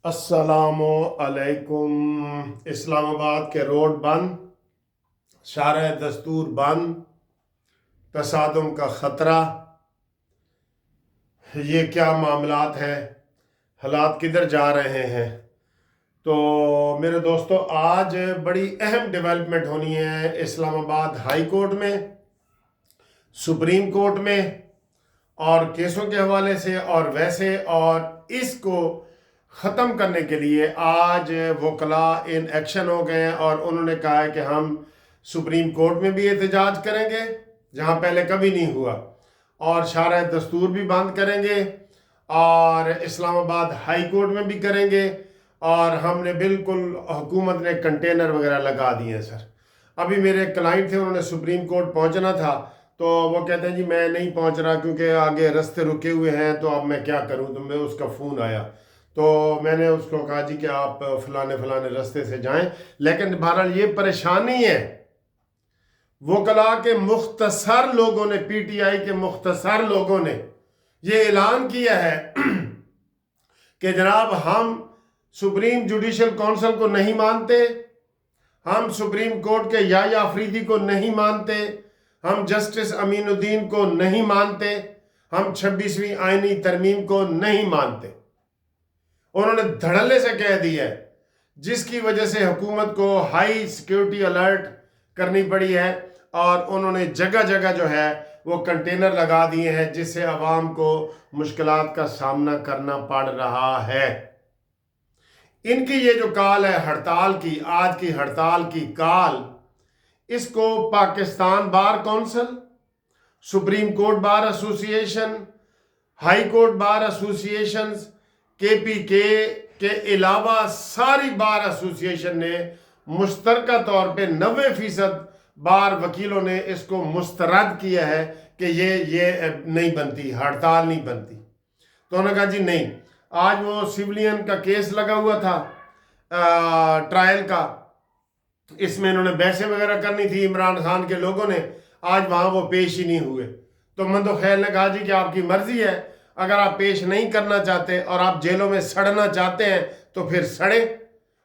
अस्सलामु अलैकुम। इस्लामाबाद के रोड बंद, शारह दस्तूर बंद, तसादुम का ख़तरा। ये क्या मामलात हैं, हालात किधर जा रहे हैं। तो मेरे दोस्तों, आज बड़ी अहम डेवलपमेंट होनी है इस्लामाबाद हाई कोर्ट में, सुप्रीम कोर्ट में, और केसों के हवाले से और वैसे। और इसको ख़त्म करने के लिए आज वकला इन एक्शन हो गए हैं और उन्होंने कहा है कि हम सुप्रीम कोर्ट में भी एहतजाज करेंगे, जहां पहले कभी नहीं हुआ, और शारह दस्तूर भी बंद करेंगे, और इस्लामाबाद हाई कोर्ट में भी करेंगे। और हमने बिल्कुल, हुकूमत ने कंटेनर वगैरह लगा दिए हैं। सर, अभी मेरे क्लाइंट थे, उन्होंने सुप्रीम कोर्ट पहुंचना था, तो वो कहते हैं जी मैं नहीं पहुंच रहा क्योंकि आगे रास्ते रुके हुए हैं, तो अब मैं क्या करूं। तो मैं, उसका फ़ोन आया, तो मैंने उसको कहा जी कि आप फलाने फलाने रास्ते से जाएं। लेकिन बहरहाल ये परेशानी है, वकला के मुख्तसर लोगों ने, पीटीआई के मुख्तसर लोगों ने ये ऐलान किया है कि जनाब हम सुप्रीम जुडिशल काउंसिल को नहीं मानते, हम सुप्रीम कोर्ट के याह्या अफरीदी को नहीं मानते, हम जस्टिस अमीनुद्दीन को नहीं मानते, हम 26वीं आईनी तरमीम को नहीं मानते। उन्होंने धड़ल्ले से कह दिया है, जिसकी वजह से हुकूमत को हाई सिक्योरिटी अलर्ट करनी पड़ी है, और उन्होंने जगह जगह जो है वो कंटेनर लगा दिए हैं, जिससे अवाम को मुश्किलात का सामना करना पड़ रहा है। इनकी ये जो काल है हड़ताल की, आज की हड़ताल की काल, इसको Pakistan bar council, supreme court bar association, high court bar association, KPK के अलावा सारी बार एसोसिएशन ने मुश्तरका तौर पे 90% बार वकीलों ने इसको मुस्तरद किया है कि ये नहीं बनती, हड़ताल नहीं बनती। तो उन्होंने कहा जी नहीं। आज वो सिविलियन का केस लगा हुआ था ट्रायल का, इसमें इन्होंने बहसें वगैरह करनी थी इमरान खान के लोगों ने, आज वहाँ वो पेश ही नहीं हुए। तो मंदो खैर ने कहा जी कि आपकी मर्जी है, अगर आप पेश नहीं करना चाहते और आप जेलों में सड़ना चाहते हैं तो फिर सड़े।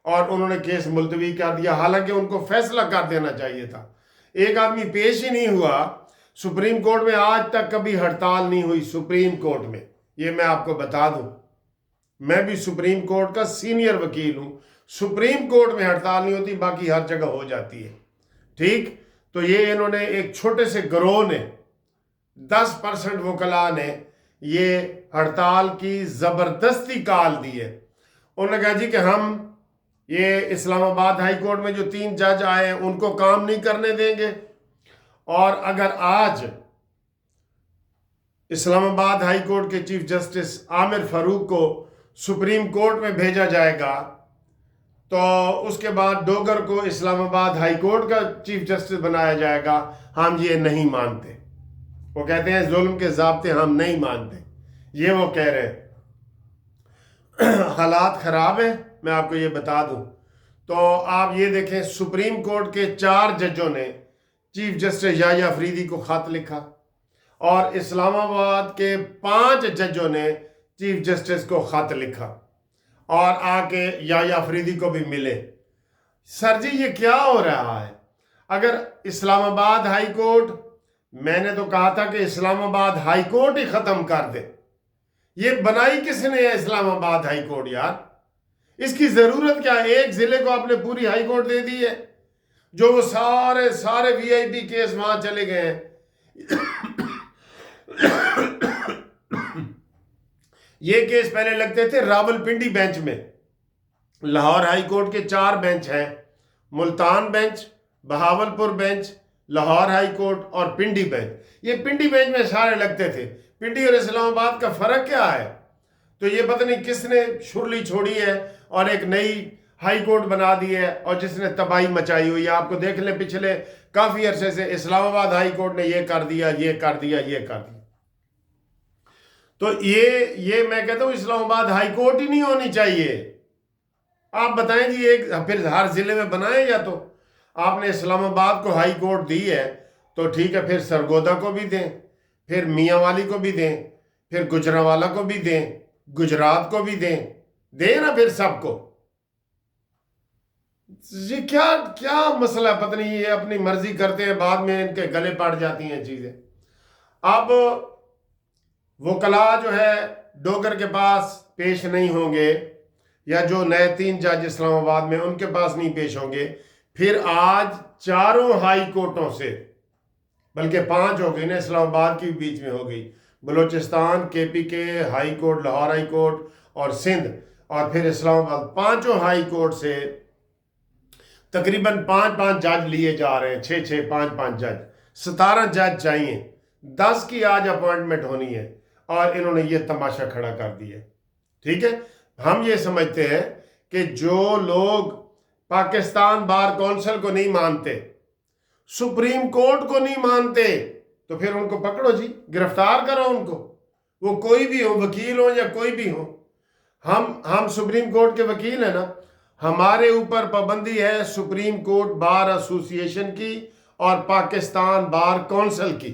और उन्होंने केस मुलतवी कर दिया, हालांकि उनको फैसला कर देना चाहिए था। एक आदमी पेश ही नहीं हुआ सुप्रीम कोर्ट में, आज तक कभी हड़ताल नहीं हुई सुप्रीम कोर्ट में, ये मैं आपको बता दूं। मैं भी सुप्रीम कोर्ट का सीनियर वकील हूं, सुप्रीम कोर्ट में हड़ताल नहीं होती, बाकी हर जगह हो जाती है। ठीक, तो ये इन्होंने एक छोटे से गिरोह ने, 10% वकला ने ये हड़ताल की ज़बरदस्ती काल दी है। उन्होंने कहा जी कि हम ये इस्लामाबाद हाई कोर्ट में जो 3 जज आए हैं उनको काम नहीं करने देंगे, और अगर आज इस्लामाबाद हाई कोर्ट के चीफ जस्टिस आमिर फारूक को सुप्रीम कोर्ट में भेजा जाएगा, तो उसके बाद डोगर को इस्लामाबाद हाई कोर्ट का चीफ जस्टिस बनाया जाएगा। हम ये नहीं मानते, वो कहते हैं जुल्म के ज़ाब्ते हम नहीं मानते, ये वो कह रहे हैं। हालात ख़राब है, मैं आपको ये बता दूं। तो आप ये देखें, सुप्रीम कोर्ट के 4 जजों ने चीफ जस्टिस याह्या अफरीदी को ख़त लिखा, और इस्लामाबाद के 5 जजों ने चीफ जस्टिस को ख़त लिखा, और आके याह्या अफरीदी को भी मिले। सर जी ये क्या हो रहा है? अगर इस्लामाबाद हाई कोर्ट, मैंने तो कहा था कि इस्लामाबाद हाई कोर्ट ही ख़त्म कर दे। ये बनाई किसने है इस्लामाबाद हाई कोर्ट यार? इसकी ज़रूरत क्या है? एक ज़िले को आपने पूरी हाई कोर्ट दे दी है, जो वो सारे वीआईपी केस वहां चले गए हैं। ये केस पहले लगते थे रावलपिंडी बेंच में। लाहौर हाई कोर्ट के 4 बेंच हैं, Multan bench, Bahawalpur bench, Lahore high court और पिंडी बेंच। ये पिंडी बेंच में सारे लगते थे। पिंडी और इस्लामाबाद का फ़र्क क्या है? तो ये पता नहीं किसने शुरली छोड़ी है और एक नई हाई कोर्ट बना दी है, और जिसने तबाही मचाई हुई है। आपको देख लें, पिछले काफ़ी अरसे से इस्लामाबाद हाई कोर्ट ने ये कर दिया, ये कर दिया, ये कर दिया। तो ये मैं कहता हूँ इस्लामाबाद हाई कोर्ट ही नहीं होनी चाहिए। आप बताएं जी, एक फिर हर ज़िले में बनाएं, या तो आपने इस्लामाबाद को हाई कोर्ट दी है तो ठीक है, फिर सरगोदा को भी दें, फिर मियांवाली को भी दें, फिर गुजरांवाला को भी दें, गुजरात को भी दें, दे ना फिर सबको। ये क्या क्या मसला, पता नहीं, ये अपनी मर्जी करते हैं, बाद में इनके गले पड़ जाती हैं चीजें। अब वकला जो है डोगर के पास पेश नहीं होंगे, या जो नए 3 जज इस्लामाबाद में उनके पास नहीं पेश होंगे। फिर आज 4 हाई कोर्टों से, बल्कि 5 हो गई ना, इस्लामाबाद की बीच में हो गई, Balochistan, KPK high court, Lahore high court और सिंध, और फिर इस्लामाबाद, 5 हाई कोर्ट से तकरीबन 5-5 जज लिए जा रहे हैं, 6-6, 5-5 जज, 17 जज चाहिए, 10 की आज अपॉइंटमेंट होनी है, और इन्होंने ये तमाशा खड़ा कर दिया। ठीक है, हम ये समझते हैं कि जो लोग पाकिस्तान बार काउंसिल को नहीं मानते, सुप्रीम कोर्ट को नहीं मानते, तो फिर उनको पकड़ो जी, गिरफ्तार करो उनको, वो कोई भी हो, वकील हो या कोई भी हो। हम सुप्रीम कोर्ट के वकील हैं ना, हमारे ऊपर पाबंदी है सुप्रीम कोर्ट बार एसोसिएशन की और पाकिस्तान बार काउंसिल की,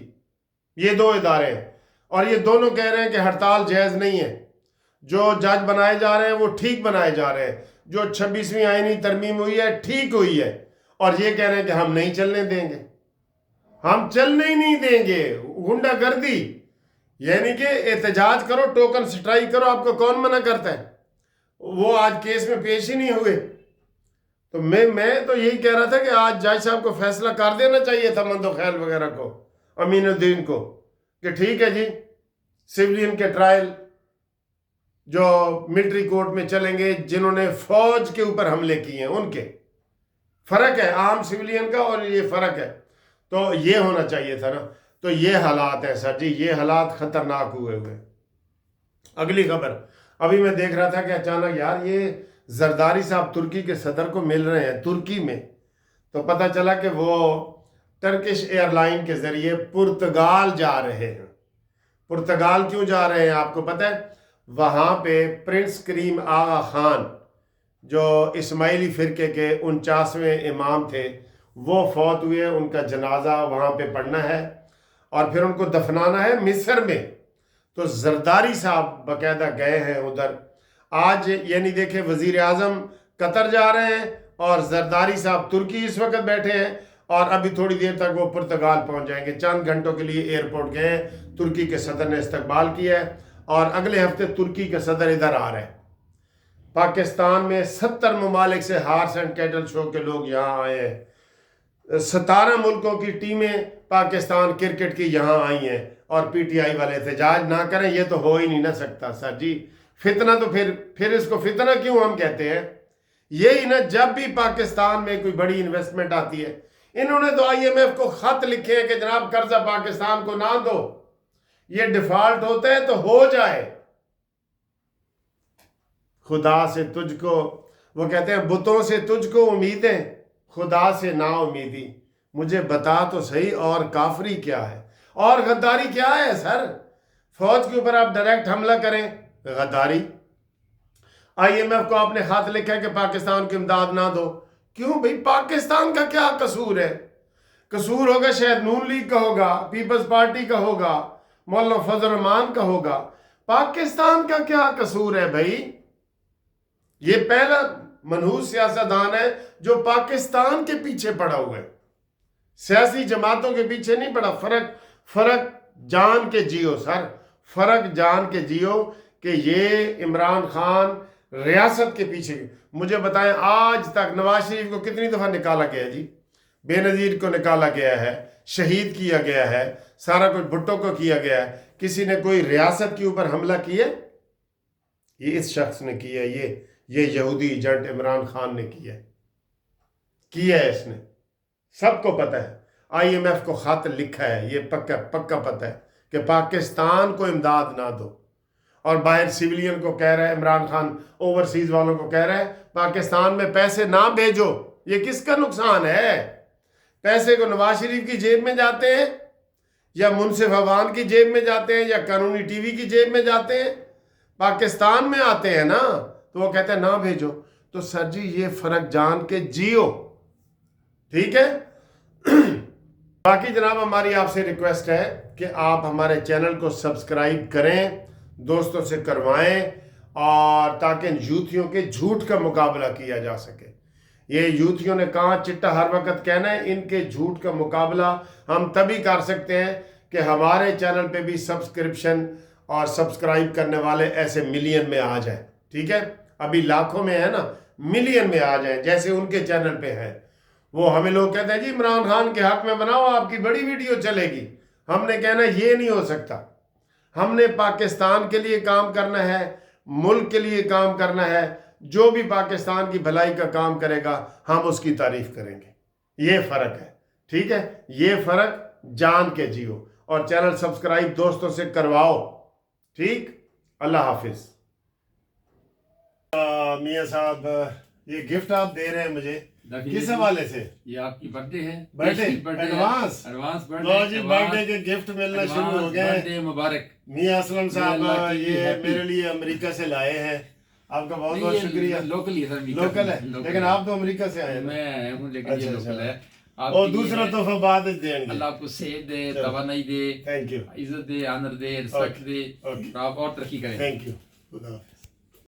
ये 2 इदारे हैं, और ये दोनों कह रहे हैं कि हड़ताल जायज़ नहीं है। जो जज बनाए जा रहे हैं वो ठीक बनाए जा रहे हैं, जो 26वीं आईनी तरमीम हुई है ठीक हुई है, और ये कह रहे हैं कि हम नहीं चलने देंगे, हम चलने ही नहीं देंगे। गुंडागर्दी, यानी कि एहतजाज करो, टोकन स्ट्राइक करो, आपको कौन मना करता है? वो आज केस में पेश ही नहीं हुए। तो मैं तो यही कह रहा था कि आज जज साहब को फैसला कर देना चाहिए था, मंदो खैल वगैरह को, अमीनुद्दीन को, कि ठीक है जी, सिविलियन के ट्रायल जो मिलिट्री कोर्ट में चलेंगे, जिन्होंने फौज के ऊपर हमले किए हैं उनके, फर्क है आम सिविलियन का और ये फर्क है। तो ये होना चाहिए था ना। तो ये हालात है सर जी, ये हालात खतरनाक हुए। अगली खबर, अभी मैं देख रहा था कि अचानक यार ये जरदारी साहब तुर्की के सदर को मिल रहे हैं तुर्की में, तो पता चला कि वो टर्किश एयरलाइन के जरिए पुर्तगाल जा रहे हैं। पुर्तगाल क्यों जा रहे हैं आपको पता है? वहाँ पे प्रिंस करीम आगा खान, जो इस्माइली फ़िरके के 49वें इमाम थे, वो फौत हुए, उनका जनाजा वहाँ पे पढ़ना है और फिर उनको दफनाना है मिस्र में। तो जरदारी साहब बाकायदा गए हैं उधर आज, यानी देखे वज़ीर आज़म कतर जा रहे हैं और जरदारी साहब तुर्की इस वक्त बैठे हैं, और अभी थोड़ी देर तक वो पुर्तगाल पहुंच जाएंगे। चंद घंटों के लिए एयरपोर्ट गए, तुर्की के सदर ने इस्तकबाल किया है, और अगले हफ्ते तुर्की के सदर इधर आ रहे हैं। पाकिस्तान में 70 ममालिक से हार्स एंड कैटल शो के लोग यहाँ आए हैं। 17 मुल्कों की टीमें पाकिस्तान क्रिकेट की यहाँ आई हैं, और PTI वाले एहतजाज ना करें, ये तो हो ही नहीं ना सकता सर जी। फितना तो फिर इसको फितना क्यों हम कहते हैं? यही ना, जब भी पाकिस्तान में कोई बड़ी इन्वेस्टमेंट आती है, इन्होंने तो IMF को खत लिखे हैं कि जनाब कर्जा पाकिस्तान को ना दो, ये डिफॉल्ट होता है तो हो जाए। खुदा से तुझको, वो कहते हैं बुतों से तुझको उम्मीदें, खुदा से ना उम्मीदी, मुझे बता तो सही और काफरी क्या है और गद्दारी क्या है सर? फौज के ऊपर आप डायरेक्ट हमला करें, गद्दारी। IMF को आपने खत लिखा है कि पाकिस्तान की इमदाद ना दो, क्यों भाई? पाकिस्तान का क्या कसूर है? कसूर होगा शायद नून लीग का होगा, पीपल्स पार्टी का होगा, मौलाना फजल रहमान का होगा, पाकिस्तान का क्या कसूर है भाई? ये पहला मनहूस सियासतदान है जो पाकिस्तान के पीछे पड़ा हुआ है, सियासी जमातों के पीछे नहीं पड़ा। फर्क जान के जियो सर, फर्क जान के जियो कि ये इमरान खान रियासत के पीछे। मुझे बताएं आज तक नवाज शरीफ को कितनी दफ़ा निकाला गया जी? बेनज़ीर को निकाला गया है, शहीद किया गया है, सारा कुछ भुट्टो को किया गया है। किसी ने कोई रियासत के ऊपर हमला किया? ये इस शख्स ने किया, ये यहूदी एजेंट इमरान खान ने किया है इसने, सबको पता है। IMF को खत लिखा है, ये पक्का पता है कि पाकिस्तान को इमदाद ना दो, और बाहर सिविलियन को कह रहा है इमरान खान, ओवरसीज वालों को कह रहा है पाकिस्तान में पैसे ना भेजो। ये किसका नुकसान है? पैसे को नवाज शरीफ की जेब में जाते हैं, या मुनसिफ अवान की जेब में जाते हैं, या कानूनी TV की जेब में जाते हैं? पाकिस्तान में आते हैं ना, तो वो कहते हैं ना भेजो। तो सर जी ये फर्क जान के जियो, ठीक है? बाकी जनाब हमारी आपसे रिक्वेस्ट है कि आप हमारे चैनल को सब्सक्राइब करें, दोस्तों से करवाएं, اور تاکہ ان یوتھیوں کے جھوٹ کا مقابلہ کیا جا سکے. یہ یوتھیوں نے کہاں چٹا ہر وقت کہنا ہے, ان کے جھوٹ کا مقابلہ ہم تبھی کر سکتے ہیں کہ ہمارے چینل پہ بھی سبسکرپشن اور سبسکرائب کرنے والے ایسے ملین میں آ جائیں. ٹھیک ہے, ابھی لاکھوں میں ہے نا, ملین میں آ جائیں جیسے ان کے چینل پہ ہے. وہ ہمیں لوگ کہتے ہیں جی عمران خان کے حق میں بناؤ, آپ کی بڑی ویڈیو چلے گی. ہم نے کہنا یہ نہیں ہو سکتا. ہم نے پاکستان کے لیے کام کرنا ہے, ملک کے لیے کام کرنا ہے. جو بھی پاکستان کی بھلائی کا کام کرے گا ہم اس کی تعریف کریں گے. یہ فرق ہے. ٹھیک ہے, یہ فرق جان کے جیو, اور چینل سبسکرائب دوستوں سے کرواؤ. ٹھیک, اللہ حافظ. میاں صاحب یہ گفٹ آپ دے رہے ہیں مجھے, کس حوالے سے؟ یہ آپ کی برتھ ڈے ہے, برتھ ڈے ایڈوانس لو جی, برتھ ڈے کے گفٹ ملنا شروع ہو گئے. برتھ ڈے مبارک. میاں اسلم صاحب یہ میرے لیے امریکہ سے لائے ہیں, آپ کا بہت بہت شکریہ. لوکل ہی ہے, لوکل ہے, لیکن آپ تو امریکہ سے آئے ہیں. میں آیا ہوں لیکن یہ لوکل ہے. اور دوسرا تحفہ بعد دیں گے. اللہ آپ کو صحت دے, توانائی دے, تھینک یو, عزت دے, آنر دے, رسپیکٹ دے, آپ اور ترقی کریں. Thank you. خدا حافظ.